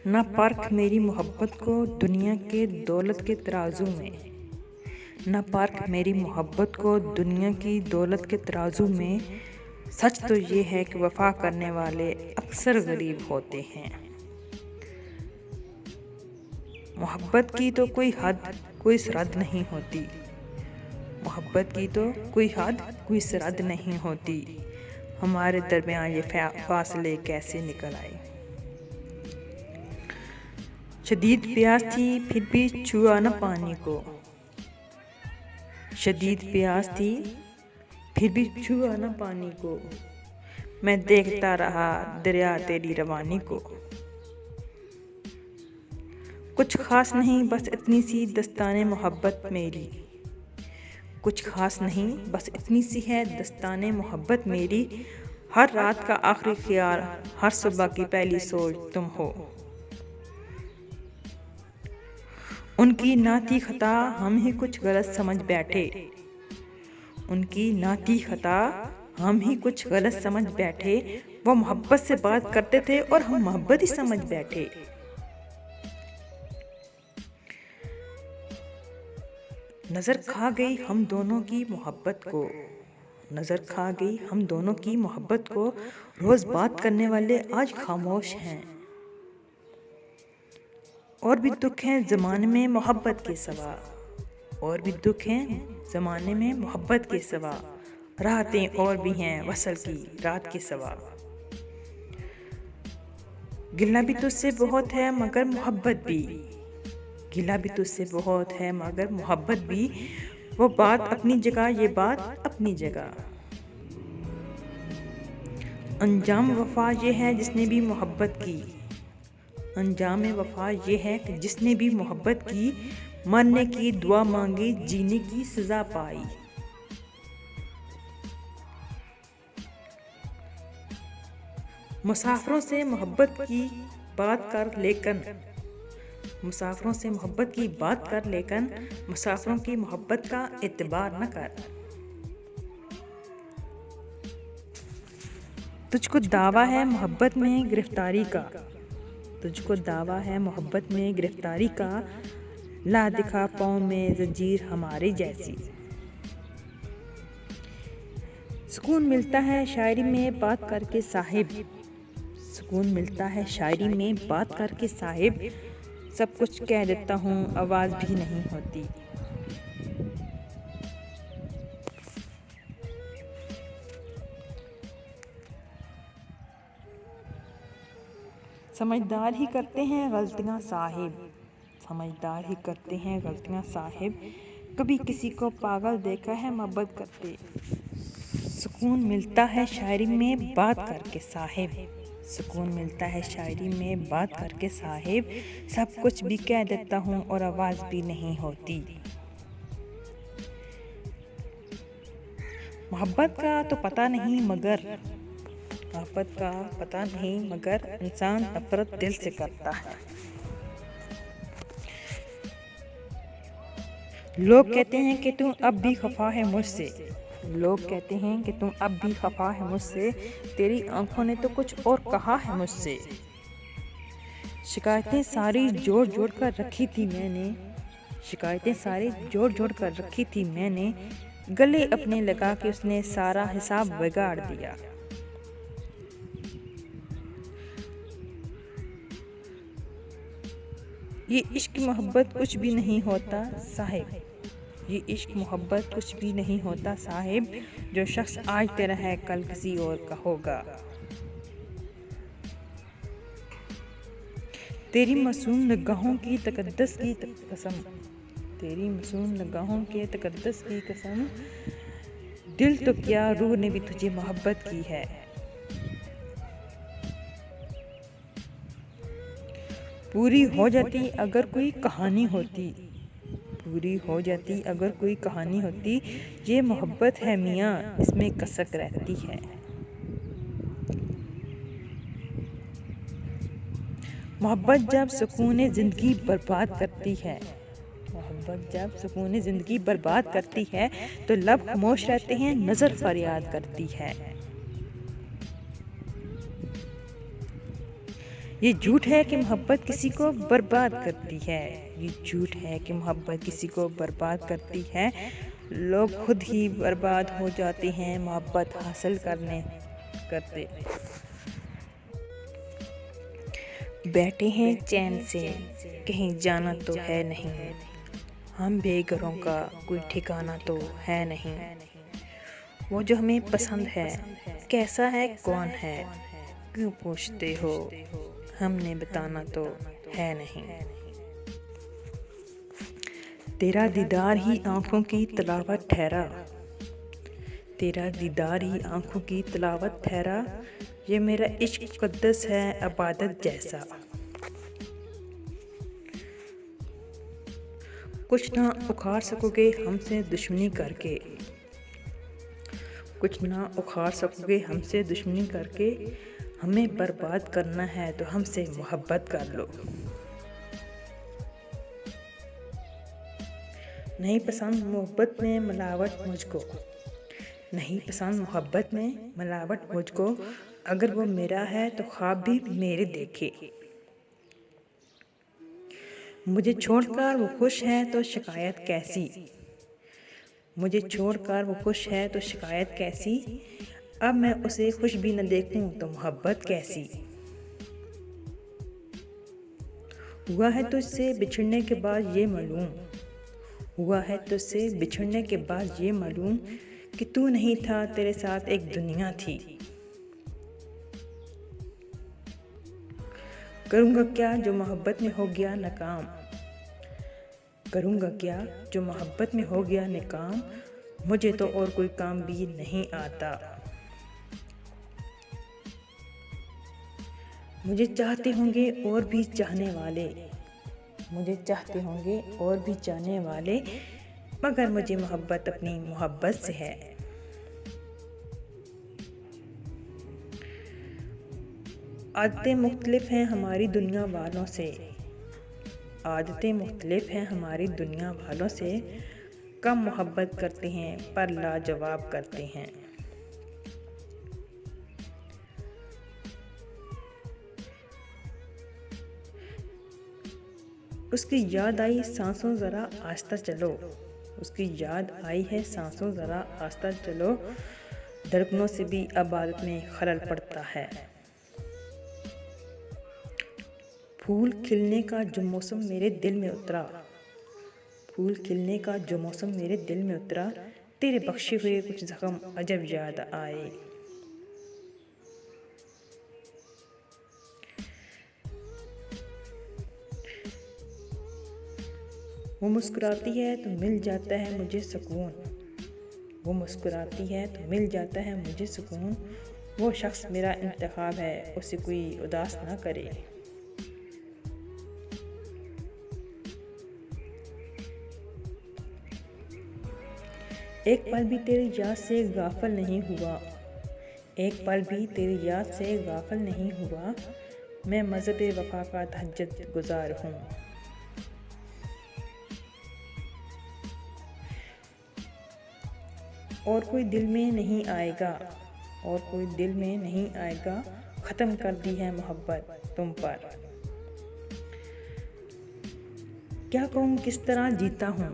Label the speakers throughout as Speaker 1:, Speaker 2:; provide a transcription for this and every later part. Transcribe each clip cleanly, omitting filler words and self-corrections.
Speaker 1: ना पार्क मेरी मोहब्बत को दुनिया के दौलत के तराजू में, ना पार्क मेरी मोहब्बत को दुनिया की दौलत के तराजू में। सच तो ये है कि वफा करने वाले अक्सर गरीब होते हैं। मोहब्बत की तो कोई हद कोई सरहद नहीं होती, मोहब्बत की तो कोई हद कोई सरहद नहीं होती। हमारे दरमियान ये फासले कैसे निकल आए। शदीद प्यास थी फिर भी छुआ न पानी को, शदीद प्यास थी फिर भी छुआ न पानी को। मैं देखता रहा दरिया तेरी रवानी को। कुछ खास नहीं बस इतनी सी दस्ताने मोहब्बत मेरी, कुछ खास नहीं बस इतनी सी है दस्ताने मोहब्बत मेरी। हर रात का आखिरी ख्याल हर सुबह की पहली सोच तुम हो। उनकी ना थी खता हम ही कुछ गलत समझ बैठे, उनकी ना थी खता हम ही कुछ गलत समझ बैठे। वो मोहब्बत से बात करते थे और हम मोहब्बत ही समझ बैठे। नजर खा गई हम दोनों की मोहब्बत को, नजर खा गई हम दोनों की मोहब्बत को। रोज बात करने वाले आज खामोश हैं। और भी दुख हैं ज़माने में मोहब्बत के सिवा, और भी दुख हैं ज़माने में मोहब्बत के सिवा। रातें और भी हैं वसल की रात के सिवा। गिला भी तुझसे बहुत है मगर मोहब्बत भी, गिला भी तुझसे बहुत है मगर मोहब्बत भी। वो बात अपनी जगह ये बात अपनी जगह। अंजाम वफा ये है जिसने भी मोहब्बत की, अंजाम वफा ये है कि जिसने भी मोहब्बत की। मरने की दुआ मांगी जीने की सजा पाई। मुसाफिरों से मोहब्बत की बात कर लेकिन, मुसाफिरों से मोहब्बत की बात कर लेकिन मुसाफिरों की मोहब्बत का एतबार न कर। तुझको दावा है मोहब्बत में गिरफ्तारी का, तुझको दावा है मोहब्बत में गिरफ्तारी का। ला दिखा पाँव में जंजीर हमारे जैसी। सुकून मिलता है शायरी में बात करके साहिब, सुकून मिलता है शायरी में बात करके साहिब। सब कुछ कह देता हूँ आवाज़ भी नहीं होती। समझदार ही करते हैं गलतियाँ साहिब, समझदार ही करते हैं गलतियाँ साहिब। कभी किसी को पागल देखा है मोहब्बत करते। सुकून मिलता है शायरी में बात करके साहिब, सुकून मिलता है शायरी में बात करके साहिब। सब कुछ भी कह देता हूँ और आवाज़ भी नहीं होती। मोहब्बत का तो पता नहीं मगर, मोहब्बत का पता नहीं मगर इंसान नफरत दिल से करता है। लोग कहते हैं कि तुम अब भी खफा है मुझसे, लोग कहते हैं कि तुम अब भी खफा है मुझसे। तेरी आंखों ने तो कुछ और कहा है मुझसे। शिकायतें सारी जोड़ जोड़ कर रखी थी मैंने, शिकायतें सारी जोड़ जोड़ कर रखी थी मैंने। गले अपने लगा के उसने सारा हिसाब बिगाड़ दिया। ये इश्क मोहब्बत कुछ भी नहीं होता साहिब, ये इश्क मोहब्बत कुछ भी नहीं होता साहिब। जो शख्स आज तेरा है कल किसी और का होगा। तेरी मासूम निगाहों की तकद्दस की कसम, तेरी मासूम निगाहों के तकद्दस की कसम। दिल तो क्या रूह ने भी तुझे मोहब्बत की है। पूरी हो जाती अगर कोई कहानी होती, पूरी हो जाती अगर कोई कहानी होती। ये मोहब्बत है मियाँ इसमें कसक रहती है। मोहब्बत जब सुकून ज़िंदगी बर्बाद करती है, मोहब्बत जब सुकून ज़िंदगी बर्बाद करती है तो लब खामोश रहते हैं नज़र फरियाद करती है। ये झूठ है कि मोहब्बत किसी को बर्बाद करती है। ये झूठ है कि मोहब्बत किसी को बर्बाद करती है। लोग खुद ही बर्बाद हो जाते हैं मोहब्बत हासिल करते। बैठे हैं चैन से, कहीं जाना तो है नहीं। हम बेघरों का कोई ठिकाना तो है नहीं। वो जो हमें पसंद है कैसा है कौन है, क्यों पूछते हो, हमने बताना तो है नहीं। तेरा दीदार ही आंखों की तलावत ठहरा, तेरा दीदार ही आंखों की तलावत ठहरा। ये मेरा इश्क मुक़द्दस है इबादत जैसा। कुछ ना उखाड़ सकोगे हमसे दुश्मनी करके, कुछ ना उखाड़ सकोगे हमसे दुश्मनी करके। हमें बर्बाद करना है तो हमसे मोहब्बत कर लो। नहीं पसंद मोहब्बत में मिलावट मुझको, नहीं पसंद मोहब्बत में मिलावट मुझको। अगर वो मेरा है तो ख्वाब भी मेरे देखे। मुझे छोड़कर वो खुश है तो शिकायत कैसी, मुझे छोड़कर वो खुश है तो शिकायत कैसी। अब मैं उसे खुश भी न देखूं तो मोहब्बत कैसी। हुआ है तुझसे बिछड़ने के बाद ये मालूम, हुआ है तुझसे बिछड़ने के बाद ये मालूम कि तू नहीं था तेरे साथ एक दुनिया थी। करूँगा क्या जो मोहब्बत में हो गया नाकाम, करूँगा क्या जो मोहब्बत में हो गया नाकाम। मुझे तो और कोई काम भी नहीं आता। मुझे चाहते होंगे और भी चाहने वाले, मुझे चाहते होंगे और भी चाहने वाले, मगर मुझे मोहब्बत अपनी मोहब्बत से है। आदतें मुख्तलिफ हैं हमारी दुनिया वालों से, आदतें मुख्तलिफ हैं हमारी दुनिया वालों से। कम मोहब्बत करते हैं पर लाजवाब करते हैं। उसकी याद आई सांसों ज़रा आस्ता चलो, उसकी याद आई है सांसों ज़रा आस्ता चलो। धड़कनों से भी अब आदत में खलल पड़ता है। फूल खिलने का जो मौसम मेरे दिल में उतरा, फूल खिलने का जो मौसम मेरे दिल में उतरा। तेरे बख्शे हुए कुछ ज़ख्म अजब याद आए। वो मुस्कुराती है तो मिल जाता है मुझे सुकून, वो मुस्कुराती है तो मिल जाता है मुझे सुकून। वो शख्स मेरा इंतखाब है, उसे कोई उदास ना करे। एक पल भी तेरी याद से गाफिल नहीं हुआ, एक पल भी तेरी याद से गाफिल नहीं हुआ। मैं मज़हब वफ़ा का तहज्जुद गुज़ार हूँ। और कोई दिल में नहीं आएगा, और कोई दिल में नहीं आएगा। ख़त्म कर दी है मोहब्बत तुम पर। क्या कहूँ किस तरह जीता हूँ,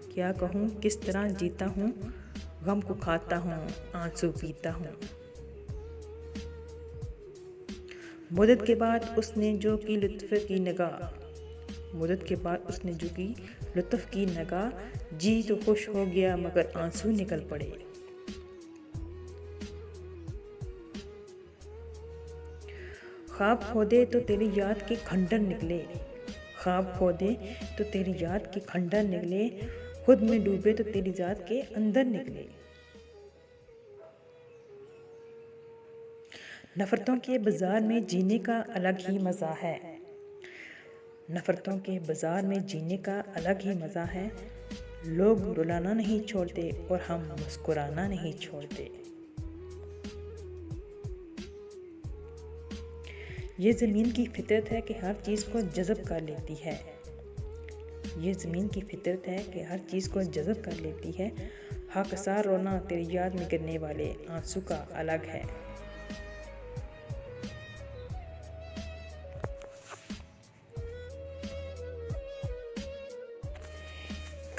Speaker 1: क्या कहूँ किस तरह जीता हूँ। गम को खाता हूँ आंसू पीता हूँ। मुद्दत के बाद उसने जो की लुत्फ़ की निगाह, मुद्दत के बाद उसने जो की लुत्फ़ की निगाह। जी तो खुश हो गया मगर आंसू निकल पड़े। ख्वाब खोदे तो तेरी याद के खंडर निकले, ख्वाब खोदे तो तेरी याद के खंडर निकले। खुद में डूबे तो तेरी याद के अंदर निकले। नफ़रतों के बाज़ार में जीने का अलग ही मज़ा है, नफ़रतों के बाज़ार में जीने का अलग ही मज़ा है। लोग रुलाना नहीं छोड़ते और हम मुस्कुराना नहीं छोड़ते। ये ज़मीन की फितरत है कि हर चीज़ को जज़ब कर लेती है, ये ज़मीन की फितरत है कि हर चीज़ को जज़ब कर लेती है। हक़सार रोना तेरी याद में गिरने वाले आंसू का अलग है।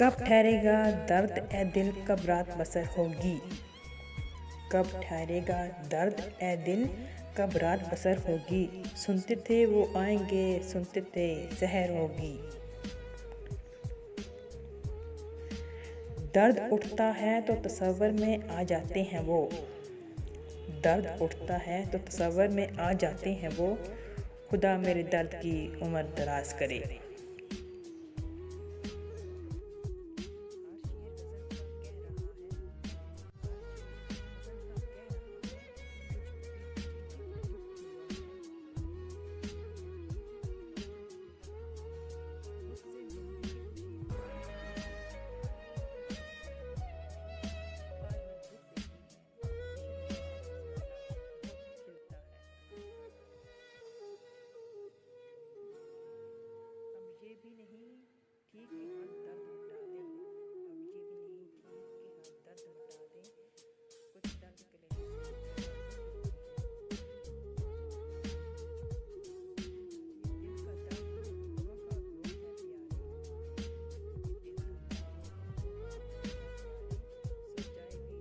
Speaker 1: कब ठहरेगा दर्द ए दिल, कब रात बसर होगी। कब ठहरेगा दर्द ए दिल, कब रात बसर होगी। सुनते थे वो आएंगे, सुनते थे सहर होगी। दर्द उठता है तो तसव्वुर में आ जाते हैं वो। दर्द उठता है तो तसव्वुर में आ जाते हैं वो। खुदा मेरे दर्द की उम्र दराज करे। ये भी नहीं ठीक कि हाथ दर्द मिटा दें। अब ये भी नहीं ठीक कि हाथ दर्द मिटा दें। कुछ दर्द के लिए दिल का दर्द रोका रोक है प्यारे। दिल का दर्द सो जाए भी हो जाता है। कुछ दर्द की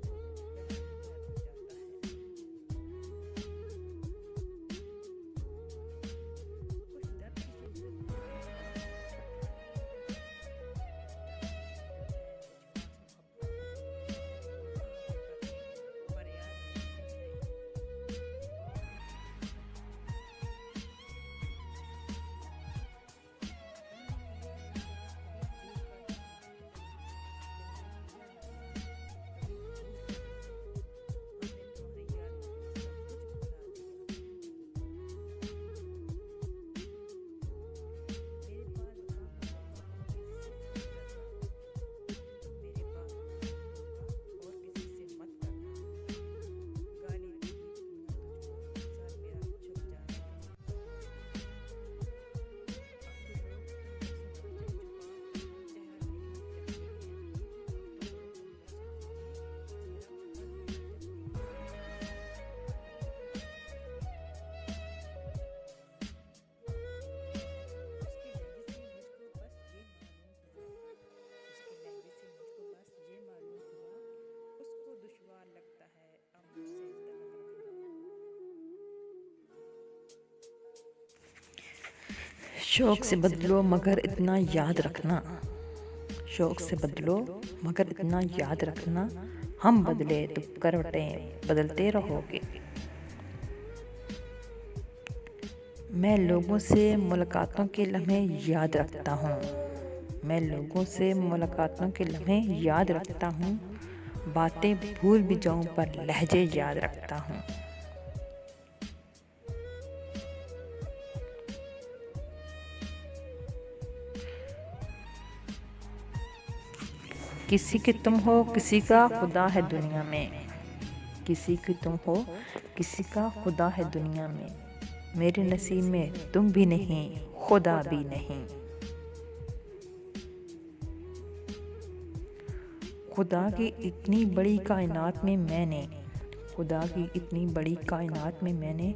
Speaker 1: शौक से बदलो मगर इतना याद रखना। शौक से बदलो मगर इतना याद रखना। हम बदले तो करवटें बदलते रहोगे। मैं लोगों से मुलाकातों के लम्हे याद रखता हूँ। मैं लोगों से मुलाकातों के लम्हे याद रखता हूँ। बातें भूल भी जाऊँ पर लहजे याद रखता हूँ। किसी की तुम हो किसी का खुदा है दुनिया में। किसी की तुम हो किसी का खुदा है दुनिया में। मेरे नसीब में तुम भी नहीं खुदा भी नहीं। खुदा की इतनी बड़ी कायनात में मैंने खुदा की इतनी बड़ी कायनात में मैंने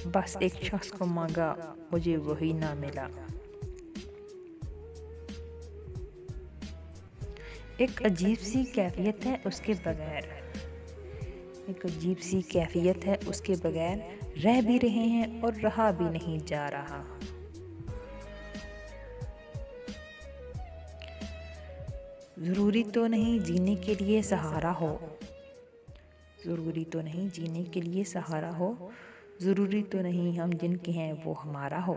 Speaker 1: बस एक शख्स को मांगा, मुझे वही ना मिला। एक अजीब सी कैफियत है उसके बगैर। एक अजीब सी कैफियत है उसके बगैर। रह भी रहे हैं और रहा भी नहीं जा रहा। ज़रूरी तो नहीं जीने के लिए सहारा हो। ज़रूरी तो नहीं जीने के लिए सहारा हो। ज़रूरी तो नहीं हम जिनके हैं वो हमारा हो।